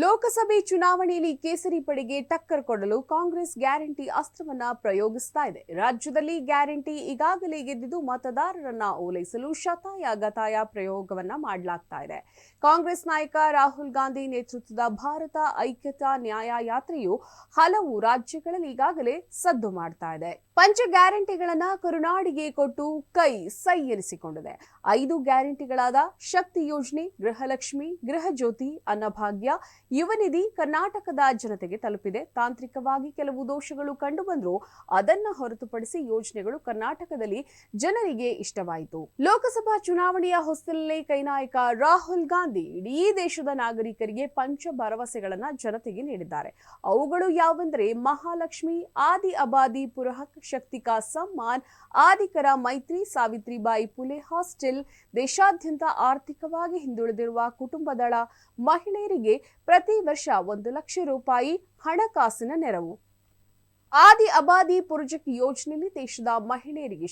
ಲೋಕಸಭೆ ಚುನಾವಣೆಯಲ್ಲಿ ಕೇಸರಿ ಪಡೆಗೆ ಟಕ್ಕರ್ ಕೊಡಲು ಕಾಂಗ್ರೆಸ್ ಗ್ಯಾರಂಟಿ ಅಸ್ತ್ರವನ್ನ ಪ್ರಯೋಗಿಸ್ತಾ ಇದೆ. ರಾಜ್ಯದಲ್ಲಿ ಗ್ಯಾರಂಟಿ ಈಗಾಗಲೇ ಗೆದ್ದಿದ್ದು ಮತದಾರರನ್ನ ಓಲೈಸಲು ಶತಾಯ ಗತಾಯ ಪ್ರಯೋಗವನ್ನ ಮಾಡಲಾಗ್ತಾ ಇದೆ. ಕಾಂಗ್ರೆಸ್ ನಾಯಕ ರಾಹುಲ್ ಗಾಂಧಿ ನೇತೃತ್ವದ ಭಾರತ ಐಕ್ಯತಾ ನ್ಯಾಯ ಯಾತ್ರೆಯು ಹಲವು ರಾಜ್ಯಗಳಲ್ಲಿ ಈಗಾಗಲೇ ಸದ್ದು ಮಾಡ್ತಾ ಇದೆ. ಪಂಚ ಗ್ಯಾರಂಟಿಗಳನ್ನ ಕರುನಾಡಿಗೆ ಕೊಟ್ಟು ಕೈ ಸೈ ಎನಿಸಿಕೊಂಡಿದೆ. 5 ಗ್ಯಾರಂಟಿಗಳಾದ ಶಕ್ತಿ ಯೋಜನೆ, ಗೃಹಲಕ್ಷ್ಮಿ, ಗೃಹ ಜ್ಯೋತಿ, ಅನ್ನಭಾಗ್ಯ, ಯುವ ನಿಧಿ ಕರ್ನಾಟಕದ ಜನತೆಗೆ ತಲುಪಿದೆ. ತಾಂತ್ರಿಕವಾಗಿ ಕೆಲವು ದೋಷಗಳು ಕಂಡುಬಂದರೂ ಅದನ್ನ ಹೊರತುಪಡಿಸಿ ಯೋಜನೆಗಳು ಕರ್ನಾಟಕದಲ್ಲಿ ಜನರಿಗೆ ಇಷ್ಟವಾಯಿತು. ಲೋಕಸಭಾ ಚುನಾವಣೆಯ ಹೊಸ್ತಿಲಲ್ಲೇ ಕೈನಾಯಕ ರಾಹುಲ್ ಗಾಂಧಿ ಇಡೀ ದೇಶದ ನಾಗರಿಕರಿಗೆ ಪಂಚ ಭರವಸೆಗಳನ್ನ ಜನತೆಗೆ ನೀಡಿದ್ದಾರೆ. ಅವುಗಳು ಯಾವೆಂದರೆ ಮಹಾಲಕ್ಷ್ಮಿ, ಆದಿ ಅಬಾದಿ ಪುರಹಕ್, ಶಕ್ತಿ ಕಾ ಸಮ್ಮಾನ್, ಆದಿಕರ ಮೈತ್ರಿ, ಸಾವಿತ್ರಿಬಾಯಿ ಪುಲೆ ಹಾಸ್ಟೆಲ್, ದೇಶಾದ್ಯಂತ ಆರ್ಥಿಕವಾಗಿ ಹಿಂದುಳಿದಿರುವ ಕುಟುಂಬದಳ ಮಹಿಳೆಯರಿಗೆ ಪ್ರತಿ ವರ್ಷ 1 ಲಕ್ಷ ರೂಪಾಯಿ ಹಣಕಾಸಿನ ನೆರವು. ಆದಿ ಅಬಾದಿ ಪುರಜಕ್ ಯೋಜನೆಯಲ್ಲಿ ದೇಶದ ಮಹಿಳೆಯರಿಗೆ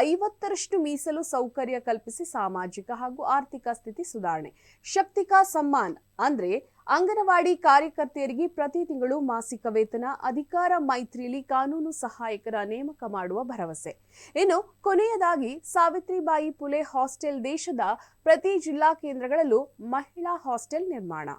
50% ಮೀಸಲು ಸೌಕರ್ಯ ಕಲ್ಪಿಸಿ ಸಾಮಾಜಿಕ ಹಾಗೂ ಆರ್ಥಿಕ ಸ್ಥಿತಿ ಸುಧಾರಣೆ. ಶಕ್ತಿ ಕಾ ಸಮ್ಮಾನ್ ಅಂದ್ರೆ ಅಂಗನವಾಡಿ ಕಾರ್ಯಕರ್ತೆಯರಿಗೆ ಪ್ರತಿ ತಿಂಗಳು ಮಾಸಿಕ ವೇತನ, ಅಧಿಕಾರ ಮೈತ್ರಿಯಲ್ಲಿ ಕಾನೂನು ಸಹಾಯಕರ ನೇಮಕ ಮಾಡುವ ಭರವಸೆ. ಇನ್ನು ಕೊನೆಯದಾಗಿ ಸಾವಿತ್ರಿಬಾಯಿ ಪುಲೆ ಹಾಸ್ಟೆಲ್, ದೇಶದ ಪ್ರತಿ ಜಿಲ್ಲಾ ಕೇಂದ್ರಗಳಲ್ಲೂ ಮಹಿಳಾ ಹಾಸ್ಟೆಲ್ ನಿರ್ಮಾಣ.